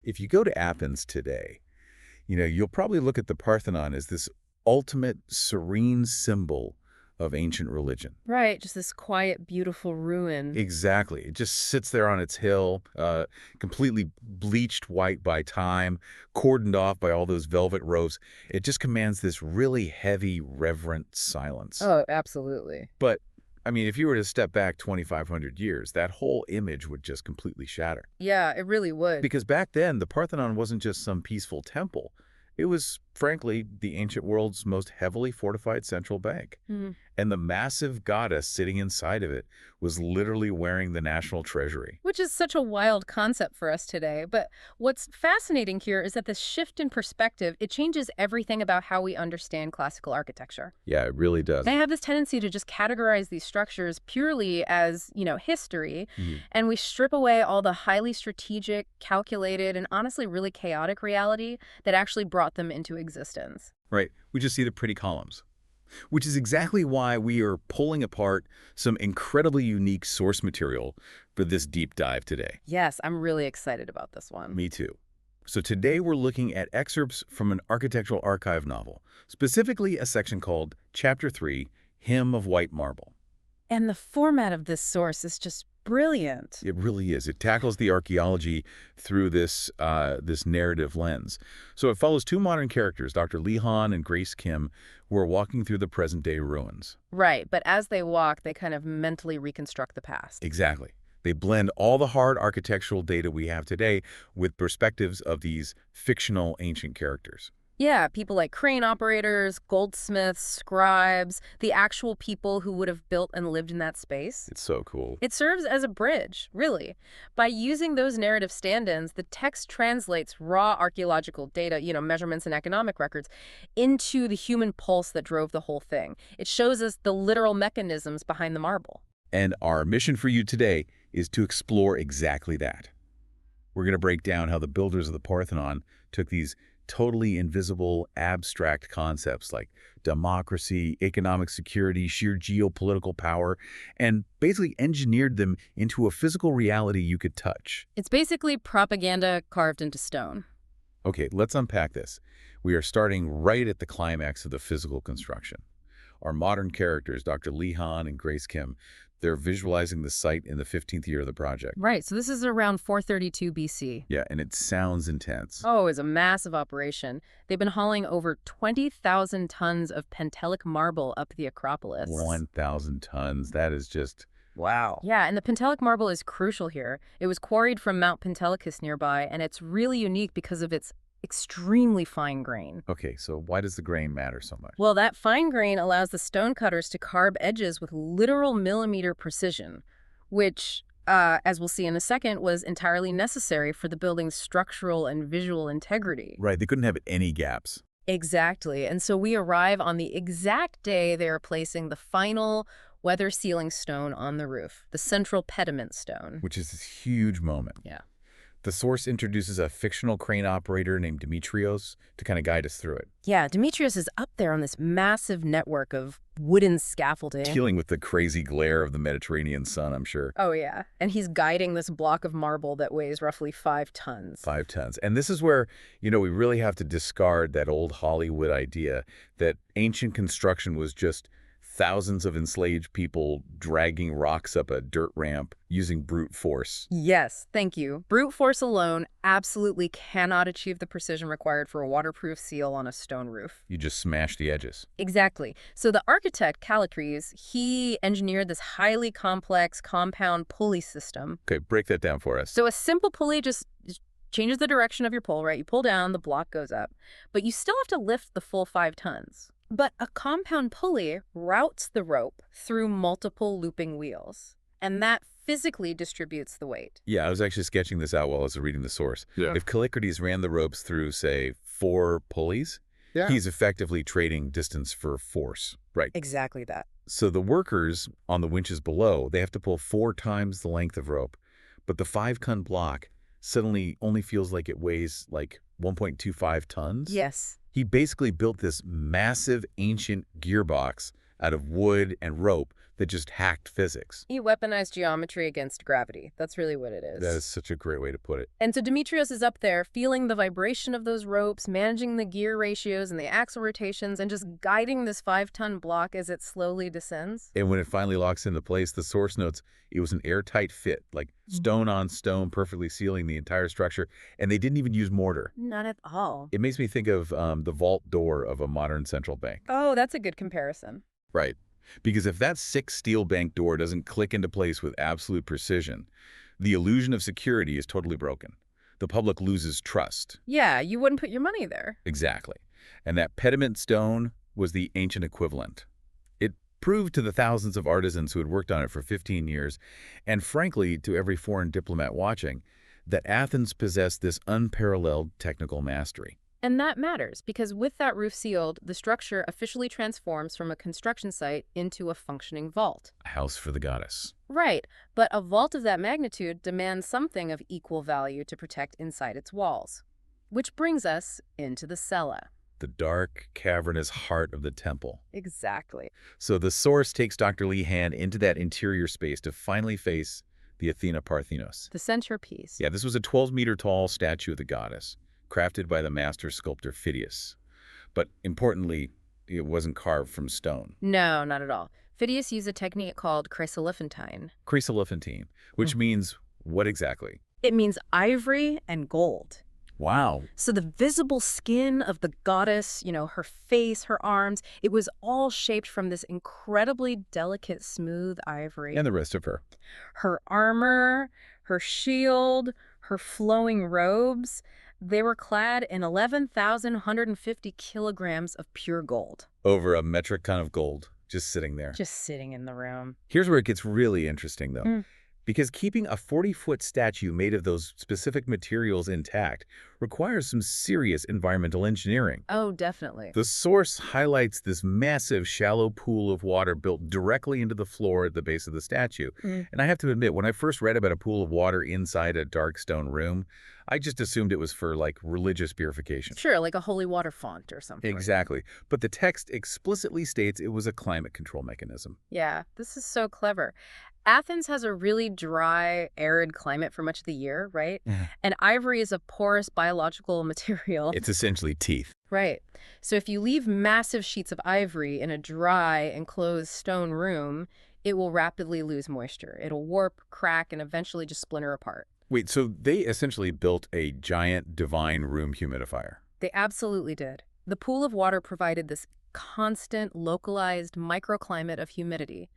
If you go to Athens today, you'll probably look at the Parthenon as this ultimate serene symbol of ancient religion. Right, just this quiet, beautiful ruin. Exactly. It just sits there on its hill, completely bleached white by time, cordoned off by all those velvet robes. It just commands this really heavy, reverent silence. Oh, absolutely. But, I mean, if you were to step back 2,500 years, that whole image would just completely shatter. Yeah, it really would. Because back then, the Parthenon wasn't just some peaceful temple. It was, frankly, the ancient world's most heavily fortified central bank. Mhm. And the massive goddess sitting inside of it was literally wearing the national treasury. Which is such a wild concept for us today. But what's fascinating here is that this shift in perspective, it changes everything about how we understand classical architecture. Yeah, it really does. They have this tendency to just categorize these structures purely as, history, Mhm. and we strip away all the highly strategic, calculated, and honestly really chaotic reality that actually brought them into existence. Right. We just see the pretty columns. Which is exactly why we are pulling apart some incredibly unique source material for this deep dive today. Yes, I'm really excited about this one. Me too. So today we're looking at excerpts from an architectural archive novel, specifically a section called Chapter 3, Hymn of White Marble. And the format of this source is just brilliant. It really is. It tackles the archaeology through this narrative lens. So it follows two modern characters, Dr. Lehan and Grace Kim, who are walking through the present-day ruins. Right, but as they walk, they kind of mentally reconstruct the past. Exactly. They blend all the hard architectural data we have today with perspectives of these fictional ancient characters. Yeah, people like crane operators, goldsmiths, scribes, the actual people who would have built and lived in that space. It's so cool. It serves as a bridge, really. By using those narrative stand-ins, the text translates raw archaeological data, measurements and economic records, into the human pulse that drove the whole thing. It shows us the literal mechanisms behind the marble. And our mission for you today is to explore exactly that. We're going to break down how the builders of the Parthenon took these totally invisible, abstract concepts like democracy, economic security, sheer geopolitical power, and basically engineered them into a physical reality you could touch. It's basically propaganda carved into stone. Okay, let's unpack this. We are starting right at the climax of the physical construction. Our modern characters, Dr. Lehan and Grace Kim, they're visualizing the site in the 15th year of the project. Right, so this is around 432 BC. Yeah, and it sounds intense. Oh, it's a massive operation. They've been hauling over 20,000 tons of Pentelic marble up the Acropolis. 1,000 tons. That is just, wow. Yeah, and the Pentelic marble is crucial here. It was quarried from Mount Pentelicus nearby, and it's really unique because of its extremely fine grain. Okay, so why does the grain matter so much? Well, that fine grain allows the stonecutters to carve edges with literal millimeter precision, which, as we'll see in a second, was entirely necessary for the building's structural and visual integrity. Right, they couldn't have any gaps. Exactly. And so we arrive on the exact day they are placing the final weather sealing stone on the roof, the central pediment stone. Which is this huge moment. Yeah. The source introduces a fictional crane operator named Demetrios to kind of guide us through it. Yeah, Demetrius is up there on this massive network of wooden scaffolding. Dealing with the crazy glare of the Mediterranean sun, I'm sure. Oh, yeah. And he's guiding this block of marble that weighs roughly 5 tons. 5 tons. And this is where, we really have to discard that old Hollywood idea that ancient construction was just thousands of enslaved people dragging rocks up a dirt ramp using brute force. Yes, thank you. Brute force alone absolutely cannot achieve the precision required for a waterproof seal on a stone roof. You just smash the edges. Exactly. So the architect, Callicles, he engineered this highly complex compound pulley system. Okay, break that down for us. So a simple pulley just changes the direction of your pull, right? You pull down, the block goes up. But you still have to lift the full 5 tons. But a compound pulley routes the rope through multiple looping wheels, and that physically distributes the weight. Yeah, I was actually sketching this out while I was reading the source. Yeah. If Callicles ran the ropes through, say, 4 pulleys, he's effectively trading distance for force. Right. Exactly that. So the workers on the winches below, they have to pull 4 times the length of rope, but the 5-ton block suddenly only feels like it weighs like 1.25 tons. Yes. He basically built this massive ancient gearbox out of wood and rope that just hacked physics. He weaponized geometry against gravity. That's really what it is. That is such a great way to put it. And so Demetrios is up there feeling the vibration of those ropes, managing the gear ratios and the axle rotations, and just guiding this 5-ton block as it slowly descends. And when it finally locks into place, the source notes it was an airtight fit, like stone on stone, perfectly sealing the entire structure. And they didn't even use mortar. Not at all. It makes me think of the vault door of a modern central bank. Oh, that's a good comparison. Right. Because if that 6 steel bank door doesn't click into place with absolute precision, the illusion of security is totally broken. The public loses trust. Yeah, you wouldn't put your money there. Exactly. And that pediment stone was the ancient equivalent. It proved to the thousands of artisans who had worked on it for 15 years, and frankly, to every foreign diplomat watching, that Athens possessed this unparalleled technical mastery. And that matters, because with that roof sealed, the structure officially transforms from a construction site into a functioning vault. A house for the goddess. Right, but a vault of that magnitude demands something of equal value to protect inside its walls. Which brings us into the cella. The dark, cavernous heart of the temple. Exactly. So the source takes Dr. Lee Hand into that interior space to finally face the Athena Parthenos. The centerpiece. Yeah, this was a 12-meter-tall statue of the goddess, crafted by the master sculptor Phidias. But importantly, it wasn't carved from stone. No, not at all. Phidias used a technique called chryselephantine. Chryselephantine, which means what exactly? It means ivory and gold. Wow. So the visible skin of the goddess, her face, her arms, it was all shaped from this incredibly delicate, smooth ivory. And the rest of her. Her armor, her shield, her flowing robes, they were clad in 11,150 kilograms of pure gold. Over a metric ton of gold, just sitting there. Just sitting in the room. Here's where it gets really interesting, though. Because keeping a 40-foot statue made of those specific materials intact requires some serious environmental engineering. Oh, definitely. The source highlights this massive, shallow pool of water built directly into the floor at the base of the statue. And I have to admit, when I first read about a pool of water inside a dark stone room, I just assumed it was for, like, religious purification. Sure, like a holy water font or something. Exactly. But the text explicitly states it was a climate control mechanism. Yeah, this is so clever. Athens has a really dry, arid climate for much of the year, right? And ivory is a porous biological material. It's essentially teeth. Right. So if you leave massive sheets of ivory in a dry, enclosed stone room, it will rapidly lose moisture. It'll warp, crack, and eventually just splinter apart. Wait, so they essentially built a giant divine room humidifier? They absolutely did. The pool of water provided this constant, localized microclimate of humidity.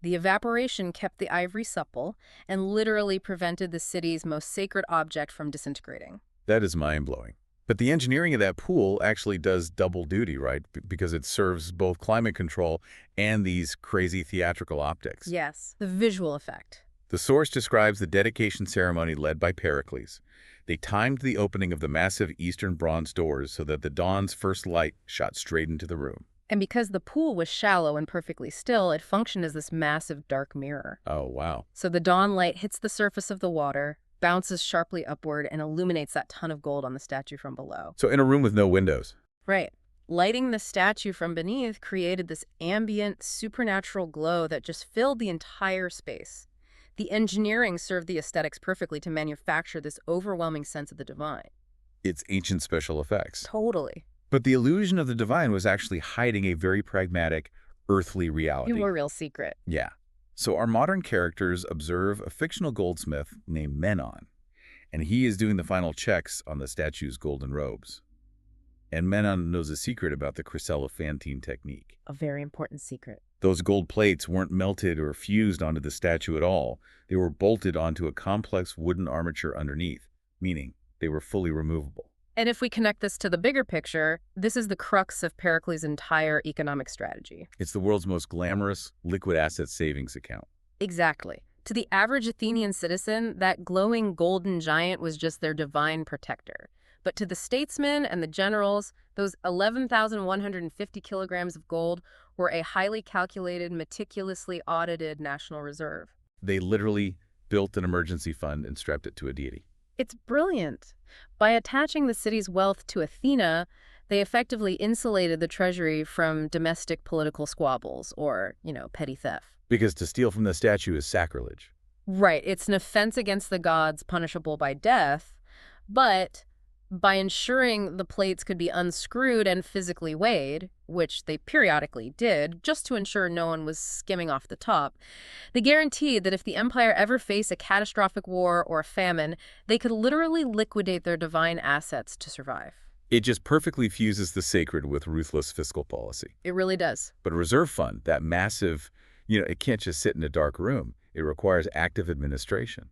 The evaporation kept the ivory supple and literally prevented the city's most sacred object from disintegrating. That is mind-blowing. But the engineering of that pool actually does double duty, right? Because it serves both climate control and these crazy theatrical optics. Yes, the visual effect. The source describes the dedication ceremony led by Pericles. They timed the opening of the massive eastern bronze doors so that the dawn's first light shot straight into the room. And because the pool was shallow and perfectly still, it functioned as this massive dark mirror. Oh, wow. So the dawn light hits the surface of the water, bounces sharply upward, and illuminates that ton of gold on the statue from below. So in a room with no windows. Right. Lighting the statue from beneath created this ambient, supernatural glow that just filled the entire space. The engineering served the aesthetics perfectly to manufacture this overwhelming sense of the divine. It's ancient special effects. Totally. But the illusion of the divine was actually hiding a very pragmatic, earthly reality. A real secret. Yeah. So our modern characters observe a fictional goldsmith named Menon, and he is doing the final checks on the statue's golden robes. And Menon knows a secret about the chryselephantine technique. A very important secret. Those gold plates weren't melted or fused onto the statue at all. They were bolted onto a complex wooden armature underneath, meaning they were fully removable. And if we connect this to the bigger picture, this is the crux of Pericles' entire economic strategy. It's the world's most glamorous liquid asset savings account. Exactly. To the average Athenian citizen, that glowing golden giant was just their divine protector. But to the statesmen and the generals, those 11,150 kilograms of gold were a highly calculated, meticulously audited national reserve. They literally built an emergency fund and strapped it to a deity. It's brilliant. By attaching the city's wealth to Athena, they effectively insulated the treasury from domestic political squabbles or, petty theft. Because to steal from the statue is sacrilege. Right. It's an offense against the gods punishable by death, but by ensuring the plates could be unscrewed and physically weighed, which they periodically did, just to ensure no one was skimming off the top, they guaranteed that if the empire ever faced a catastrophic war or a famine, they could literally liquidate their divine assets to survive. It just perfectly fuses the sacred with ruthless fiscal policy. It really does. But a reserve fund, that massive, it can't just sit in a dark room. It requires active administration.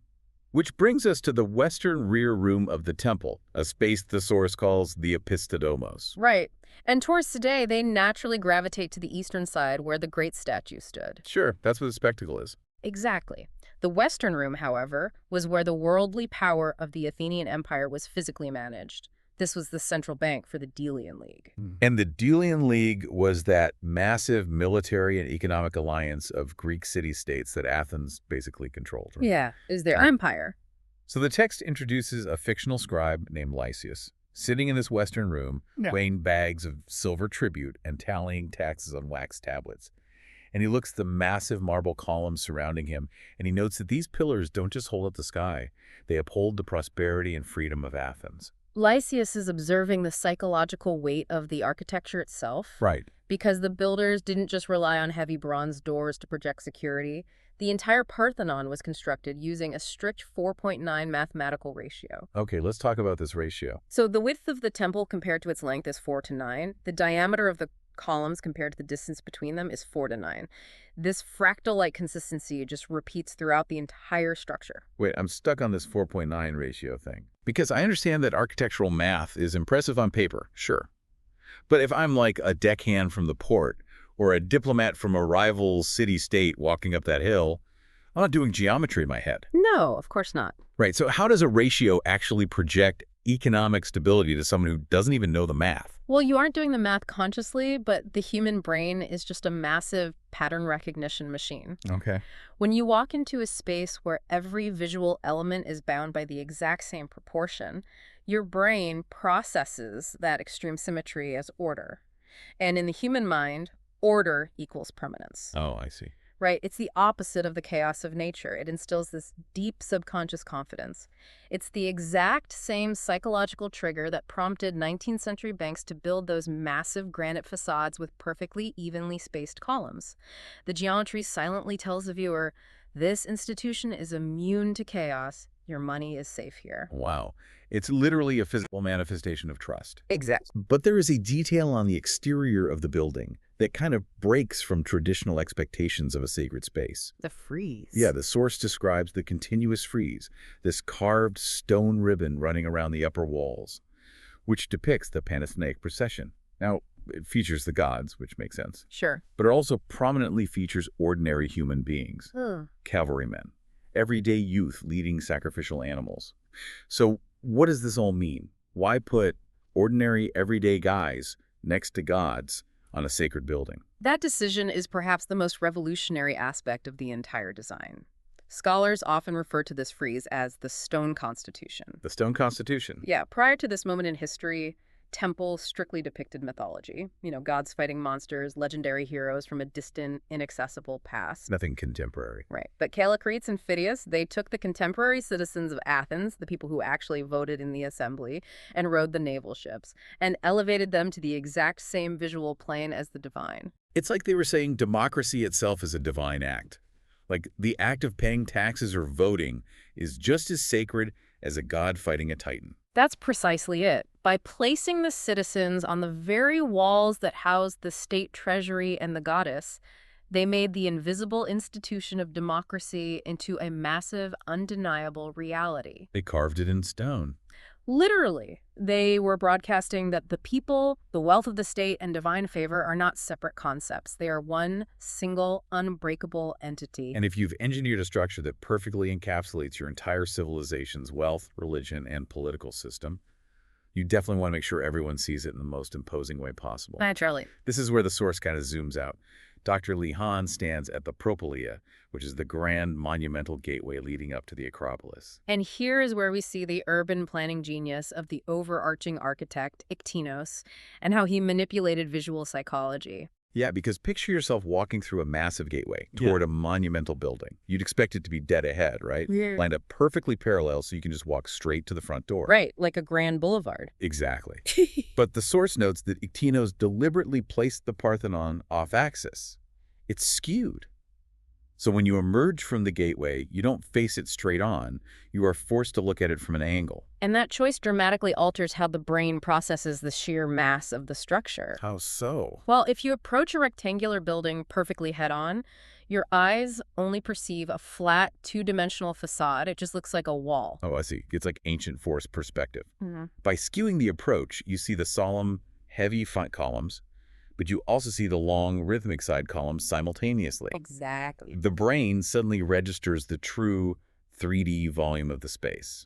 Which brings us to the western rear room of the temple, a space the source calls the Opisthedomos. Right. And tourists today, they naturally gravitate to the eastern side where the great statue stood. Sure, that's what the spectacle is. Exactly. The western room, however, was where the worldly power of the Athenian Empire was physically managed. This was the central bank for the Delian League. And the Delian League was that massive military and economic alliance of Greek city-states that Athens basically controlled. Right? Yeah, it was their empire. So the text introduces a fictional scribe named Lysias, sitting in this western room, weighing bags of silver tribute and tallying taxes on wax tablets. And he looks at the massive marble columns surrounding him, and he notes that these pillars don't just hold up the sky. They uphold the prosperity and freedom of Athens. Lysias is observing the psychological weight of the architecture itself. Right. Because the builders didn't just rely on heavy bronze doors to project security. The entire Parthenon was constructed using a strict 4.9 mathematical ratio. Okay, let's talk about this ratio. So the width of the temple compared to its length is 4:9. The diameter of the columns compared to the distance between them is 4:9. This fractal-like consistency just repeats throughout the entire structure. Wait, I'm stuck on this 4.9 ratio thing. Because I understand that architectural math is impressive on paper, sure. But if I'm like a deckhand from the port or a diplomat from a rival city-state walking up that hill, I'm not doing geometry in my head. No, of course not. Right, so how does a ratio actually project economic stability to someone who doesn't even know the math? Well, you aren't doing the math consciously, but the human brain is just a massive pattern recognition machine. Okay. When you walk into a space where every visual element is bound by the exact same proportion, your brain processes that extreme symmetry as order. And in the human mind, order equals permanence. Oh, I see. Right? It's the opposite of the chaos of nature. It instills this deep subconscious confidence. It's the exact same psychological trigger that prompted 19th century banks to build those massive granite facades with perfectly evenly spaced columns. The geometry silently tells the viewer, this institution is immune to chaos. Your money is safe here. Wow. It's literally a physical manifestation of trust. Exactly. But there is a detail on the exterior of the building that kind of breaks from traditional expectations of a sacred space. The frieze. Yeah, the source describes the continuous frieze, this carved stone ribbon running around the upper walls, which depicts the Panathenaic procession. Now, it features the gods, which makes sense. Sure. But it also prominently features ordinary human beings, cavalrymen, everyday youth leading sacrificial animals. So what does this all mean? Why put ordinary, everyday guys next to gods on a sacred building? That decision is perhaps the most revolutionary aspect of the entire design. Scholars often refer to this frieze as the Stone Constitution. The Stone Constitution? Yeah, prior to this moment in history, temples strictly depicted mythology. Gods fighting monsters, legendary heroes from a distant, inaccessible past. Nothing contemporary. Right. But Callicrates and Phidias, they took the contemporary citizens of Athens, the people who actually voted in the assembly, and rode the naval ships, and elevated them to the exact same visual plane as the divine. It's like they were saying democracy itself is a divine act. Like the act of paying taxes or voting is just as sacred as a god fighting a titan. That's precisely it. By placing the citizens on the very walls that housed the state treasury and the goddess, they made the invisible institution of democracy into a massive, undeniable reality. They carved it in stone. Literally, they were broadcasting that the people, the wealth of the state, and divine favor are not separate concepts. They are one single, unbreakable entity. And if you've engineered a structure that perfectly encapsulates your entire civilization's wealth, religion, and political system, you definitely want to make sure everyone sees it in the most imposing way possible. Naturally. This is where the source kind of zooms out. Dr. Lee Hahn stands at the Propylaea, which is the grand monumental gateway leading up to the Acropolis. And here is where we see the urban planning genius of the overarching architect, Iktinos, and how he manipulated visual psychology. Yeah, because picture yourself walking through a massive gateway Yeah. toward a monumental building. You'd expect it to be dead ahead, right? Yeah. Lined up perfectly parallel so you can just walk straight to the front door. Right, like a grand boulevard. Exactly. But the source notes that Iktinos deliberately placed the Parthenon off-axis. It's skewed. So when you emerge from the gateway, you don't face it straight on. You are forced to look at it from an angle. And that choice dramatically alters how the brain processes the sheer mass of the structure. How so? Well, if you approach a rectangular building perfectly head-on, your eyes only perceive a flat, two-dimensional facade. It just looks like a wall. Oh, I see. It's like ancient forest perspective. Mm-hmm. By skewing the approach, you see the solemn, heavy front columns, but you also see the long, rhythmic side columns simultaneously. Exactly. The brain suddenly registers the true 3D volume of the space.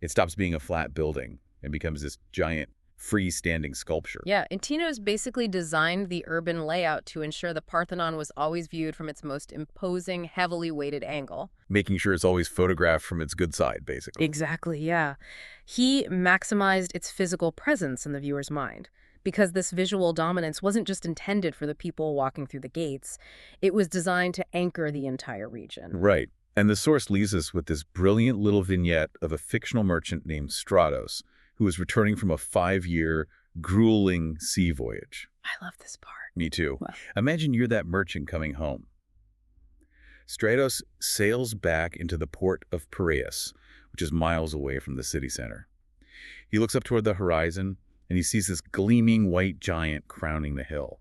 It stops being a flat building and becomes this giant, freestanding sculpture. Yeah, Iktinos basically designed the urban layout to ensure the Parthenon was always viewed from its most imposing, heavily weighted angle. Making sure it's always photographed from its good side, basically. Exactly, yeah. He maximized its physical presence in the viewer's mind, because this visual dominance wasn't just intended for the people walking through the gates. It was designed to anchor the entire region. Right. And the source leaves us with this brilliant little vignette of a fictional merchant named Stratos, who was returning from a 5-year, grueling sea voyage. I love this part. Me too. Wow. Imagine you're that merchant coming home. Stratos sails back into the port of Piraeus, which is miles away from the city center. He looks up toward the horizon, and he sees this gleaming white giant crowning the hill.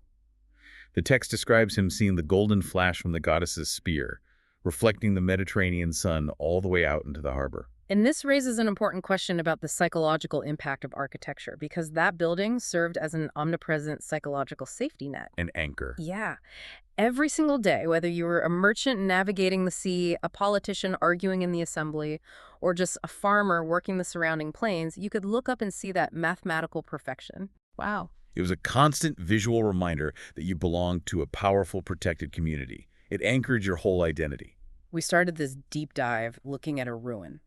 The text describes him seeing the golden flash from the goddess's spear, reflecting the Mediterranean sun all the way out into the harbor. And this raises an important question about the psychological impact of architecture, because that building served as an omnipresent psychological safety net. An anchor. Yeah. Every single day, whether you were a merchant navigating the sea, a politician arguing in the assembly, or just a farmer working the surrounding plains, you could look up and see that mathematical perfection. Wow. It was a constant visual reminder that you belonged to a powerful, protected community. It anchored your whole identity. We started this deep dive looking at a ruin,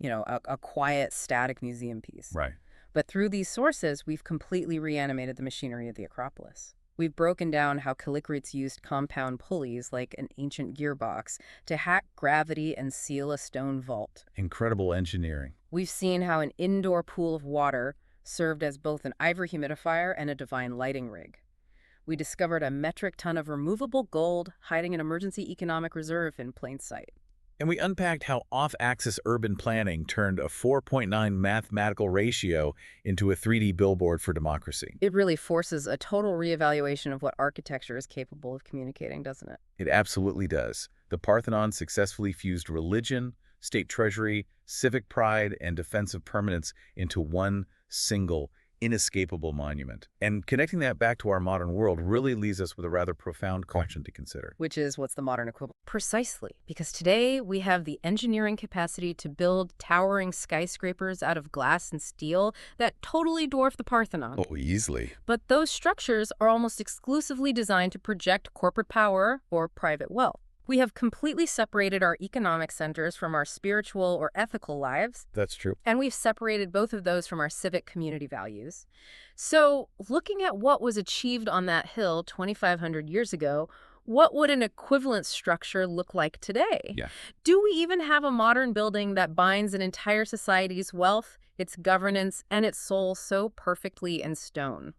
a quiet, static museum piece. Right. But through these sources, we've completely reanimated the machinery of the Acropolis. We've broken down how Callicrates used compound pulleys like an ancient gearbox to hack gravity and seal a stone vault. Incredible engineering. We've seen how an indoor pool of water served as both an ivory humidifier and a divine lighting rig. We discovered a metric ton of removable gold hiding an emergency economic reserve in plain sight. And we unpacked how off-axis urban planning turned a 4.9 mathematical ratio into a 3D billboard for democracy. It really forces a total reevaluation of what architecture is capable of communicating, doesn't it? It absolutely does. The Parthenon successfully fused religion, state treasury, civic pride, and defensive permanence into one single, inescapable monument. And connecting that back to our modern world really leaves us with a rather profound question to consider. Which is, what's the modern equivalent? Precisely, because today we have the engineering capacity to build towering skyscrapers out of glass and steel that totally dwarf the Parthenon. Oh, easily. But those structures are almost exclusively designed to project corporate power or private wealth. We have completely separated our economic centers from our spiritual or ethical lives. That's true. And we've separated both of those from our civic community values. So, looking at what was achieved on that hill 2,500 years ago, what would an equivalent structure look like today? Yeah. Do we even have a modern building that binds an entire society's wealth, its governance, and its soul so perfectly in stone?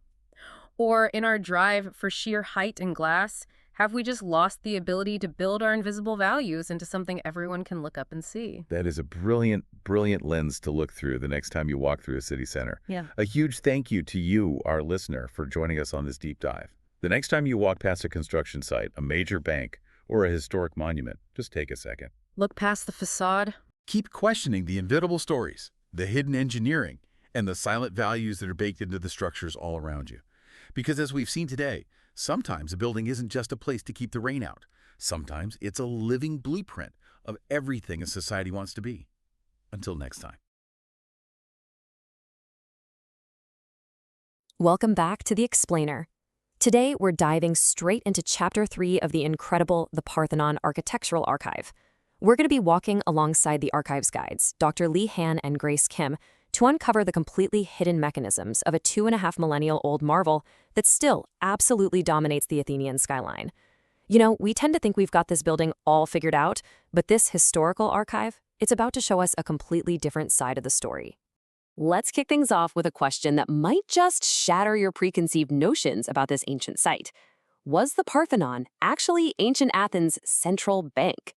Or in our drive for sheer height and glass, have we just lost the ability to build our invisible values into something everyone can look up and see? That is a brilliant, brilliant lens to look through the next time you walk through a city center. Yeah. A huge thank you to you, our listener, for joining us on this deep dive. The next time you walk past a construction site, a major bank, or a historic monument, just take a second. Look past the facade. Keep questioning the invisible stories, the hidden engineering, and the silent values that are baked into the structures all around you. Because as we've seen today, sometimes a building isn't just a place to keep the rain out. Sometimes it's a living blueprint of everything a society wants to be. Until next time. Welcome back to The Explainer. Today, we're diving straight into Chapter 3 of the incredible The Parthenon Architectural Archive. We're going to be walking alongside the archive's guides, Dr. Lee Han and Grace Kim, to uncover the completely hidden mechanisms of a 2.5 millennial-old marvel that still absolutely dominates the Athenian skyline. You know, we tend to think we've got this building all figured out, but this historical archive, it's about to show us a completely different side of the story. Let's kick things off with a question that might just shatter your preconceived notions about this ancient site. Was the Parthenon actually ancient Athens' central bank?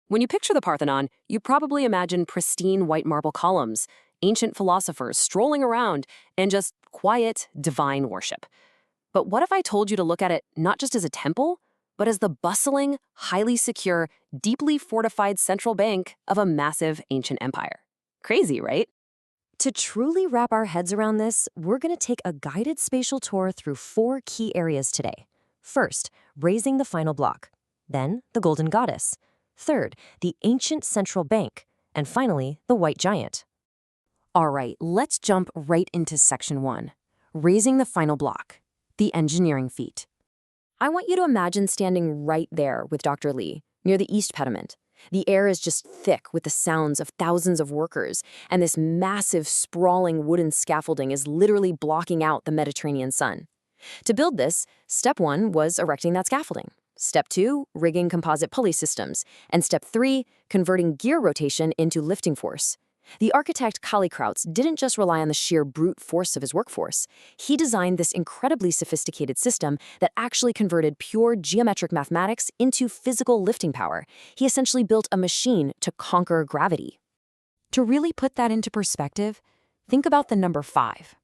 When you picture the Parthenon, you probably imagine pristine white marble columns, ancient philosophers strolling around, and just quiet, divine worship. But what if I told you to look at it not just as a temple, but as the bustling, highly secure, deeply fortified central bank of a massive ancient empire? Crazy, right? To truly wrap our heads around this, we're going to take a guided spatial tour through 4 key areas today. First, raising the final block. Then, the golden goddess. Third, the ancient central bank. And finally, the white giant. All right, let's jump right into section 1. Raising the final block. The engineering feat. I want you to imagine standing right there with Dr. Lee, near the east pediment. The air is just thick with the sounds of thousands of workers, and this massive, sprawling wooden scaffolding is literally blocking out the Mediterranean sun. To build this, step 1 was erecting that scaffolding. Step 2, rigging composite pulley systems. And step 3, converting gear rotation into lifting force. The architect Kallikraus didn't just rely on the sheer brute force of his workforce. He designed this incredibly sophisticated system that actually converted pure geometric mathematics into physical lifting power. He essentially built a machine to conquer gravity. To really put that into perspective, think about the number 5.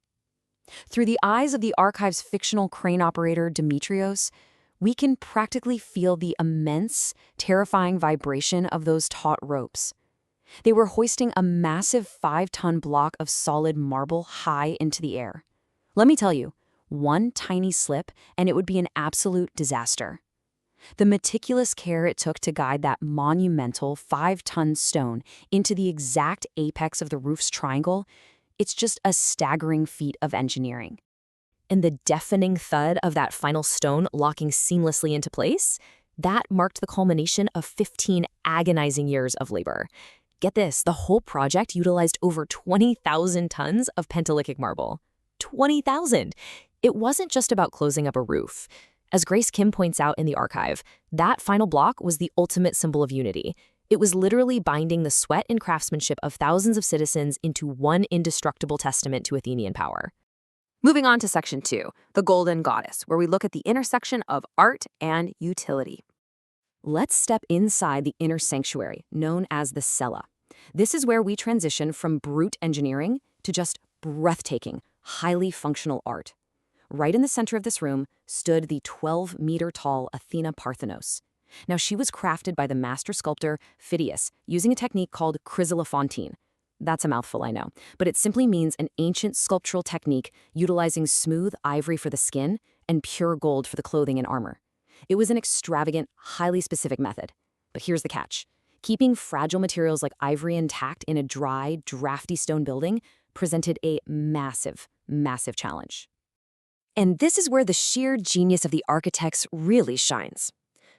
Through the eyes of the archive's fictional crane operator Demetrios, we can practically feel the immense, terrifying vibration of those taut ropes. They were hoisting a massive 5-ton block of solid marble high into the air. Let me tell you, one tiny slip and it would be an absolute disaster. The meticulous care it took to guide that monumental 5-ton stone into the exact apex of the roof's triangle, it's just a staggering feat of engineering. And the deafening thud of that final stone locking seamlessly into place, that marked the culmination of 15 agonizing years of labor. Get this, the whole project utilized over 20,000 tons of pentalitic marble. 20,000! It wasn't just about closing up a roof. As Grace Kim points out in the archive, that final block was the ultimate symbol of unity. It was literally binding the sweat and craftsmanship of thousands of citizens into one indestructible testament to Athenian power. Moving on to section 2, the golden goddess, where we look at the intersection of art and utility. Let's step inside the inner sanctuary, known as the cella. This is where we transition from brute engineering to just breathtaking, highly functional art. Right in the center of this room stood the 12-meter-tall Athena Parthenos. Now, she was crafted by the master sculptor Phidias using a technique called chryselephantine. That's a mouthful, I know, but it simply means an ancient sculptural technique utilizing smooth ivory for the skin and pure gold for the clothing and armor. It was an extravagant, highly specific method. But here's the catch. Keeping fragile materials like ivory intact in a dry, drafty stone building presented a massive, massive challenge. And this is where the sheer genius of the architects really shines.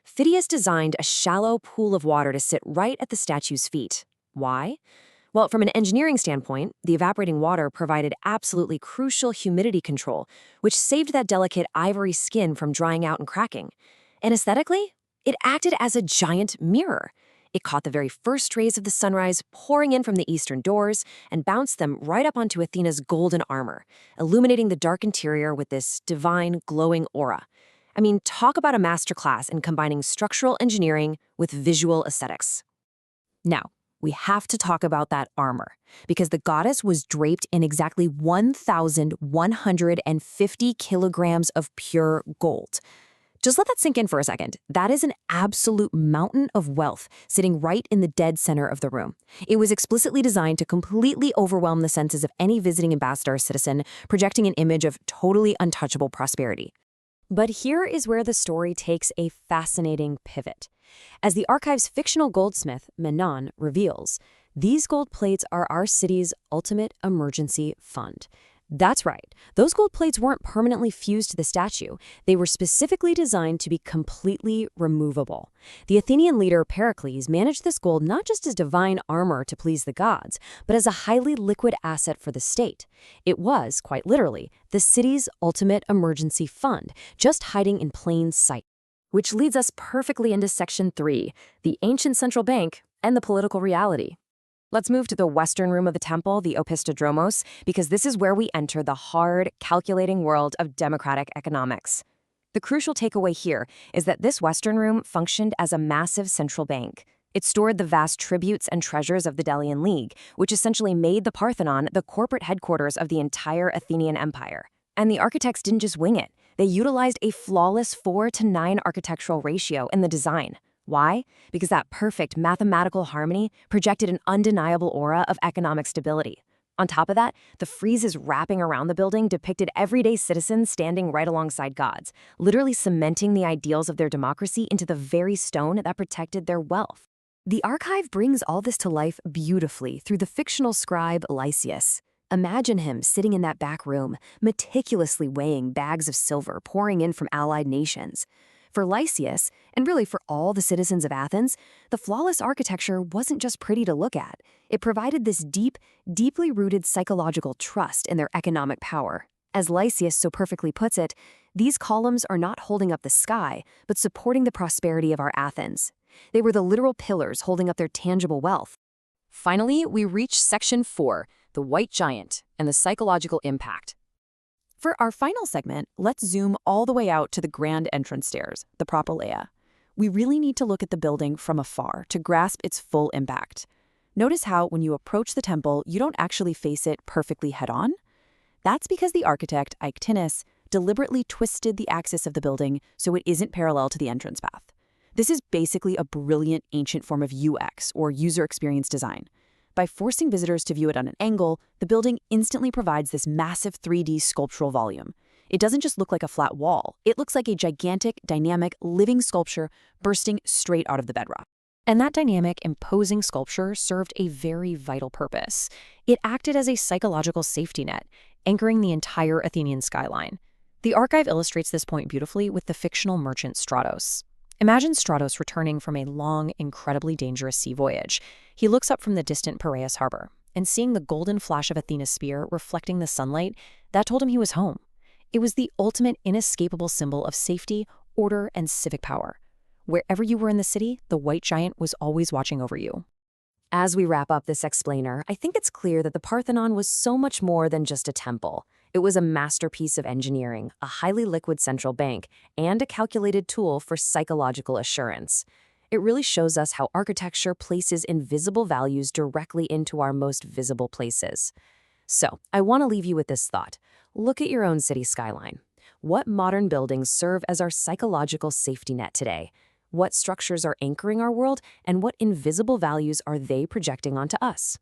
Phidias designed a shallow pool of water to sit right at the statue's feet. Why? Well, from an engineering standpoint, the evaporating water provided absolutely crucial humidity control, which saved that delicate ivory skin from drying out and cracking. And aesthetically, it acted as a giant mirror. It caught the very first rays of the sunrise pouring in from the eastern doors and bounced them right up onto Athena's golden armor, illuminating the dark interior with this divine, glowing aura. I mean, talk about a masterclass in combining structural engineering with visual aesthetics. Now, we have to talk about that armor, because the goddess was draped in exactly 1,150 kilograms of pure gold. Just let that sink in for a second. That is an absolute mountain of wealth sitting right in the dead center of the room. It was explicitly designed to completely overwhelm the senses of any visiting ambassador or citizen, projecting an image of totally untouchable prosperity. But here is where the story takes a fascinating pivot. As the archive's fictional goldsmith, Menon, reveals, these gold plates are our city's ultimate emergency fund. That's right. Those gold plates weren't permanently fused to the statue. They were specifically designed to be completely removable. The Athenian leader Pericles managed this gold not just as divine armor to please the gods, but as a highly liquid asset for the state. It was, quite literally, the city's ultimate emergency fund, just hiding in plain sight. Which leads us perfectly into Section 3, the ancient central bank and the political reality. Let's move to the western room of the temple, the Opisthodromos, because this is where we enter the hard, calculating world of democratic economics. The crucial takeaway here is that this western room functioned as a massive central bank. It stored the vast tributes and treasures of the Delian League, which essentially made the Parthenon the corporate headquarters of the entire Athenian empire. And the architects didn't just wing it. They utilized a flawless 4:9 architectural ratio in the design. Why? Because that perfect mathematical harmony projected an undeniable aura of economic stability. On top of that, the friezes wrapping around the building depicted everyday citizens standing right alongside gods, literally cementing the ideals of their democracy into the very stone that protected their wealth. The archive brings all this to life beautifully through the fictional scribe Lysias. Imagine him sitting in that back room, meticulously weighing bags of silver pouring in from allied nations. For Lysias, and really for all the citizens of Athens, the flawless architecture wasn't just pretty to look at. It provided this deeply rooted psychological trust in their economic power. As Lysias so perfectly puts it, these columns are not holding up the sky, but supporting the prosperity of our Athens. They were the literal pillars holding up their tangible wealth. Finally, we reach Section 4, the White Giant, and the psychological impact. For our final segment, let's zoom all the way out to the grand entrance stairs, the Propylaea. We really need to look at the building from afar to grasp its full impact. Notice how, when you approach the temple, you don't actually face it perfectly head-on? That's because the architect, Athenian, deliberately twisted the axis of the building so it isn't parallel to the entrance path. This is basically a brilliant ancient form of UX, or user experience design. By forcing visitors to view it on an angle, the building instantly provides this massive 3D sculptural volume. It doesn't just look like a flat wall. It looks like a gigantic, dynamic, living sculpture bursting straight out of the bedrock. And that dynamic, imposing sculpture served a very vital purpose. It acted as a psychological safety net, anchoring the entire Athenian skyline. The archive illustrates this point beautifully with the fictional merchant Stratos. Imagine Stratos returning from a long, incredibly dangerous sea voyage. He looks up from the distant Piraeus harbor, and seeing the golden flash of Athena's spear reflecting the sunlight, that told him he was home. It was the ultimate inescapable symbol of safety, order, and civic power. Wherever you were in the city, the White Giant was always watching over you. As we wrap up this explainer, I think it's clear that the Parthenon was so much more than just a temple. It was a masterpiece of engineering, a highly liquid central bank, and a calculated tool for psychological assurance. It really shows us how architecture places invisible values directly into our most visible places. So, I want to leave you with this thought. Look at your own city skyline. What modern buildings serve as our psychological safety net today? What structures are anchoring our world, and what invisible values are they projecting onto us?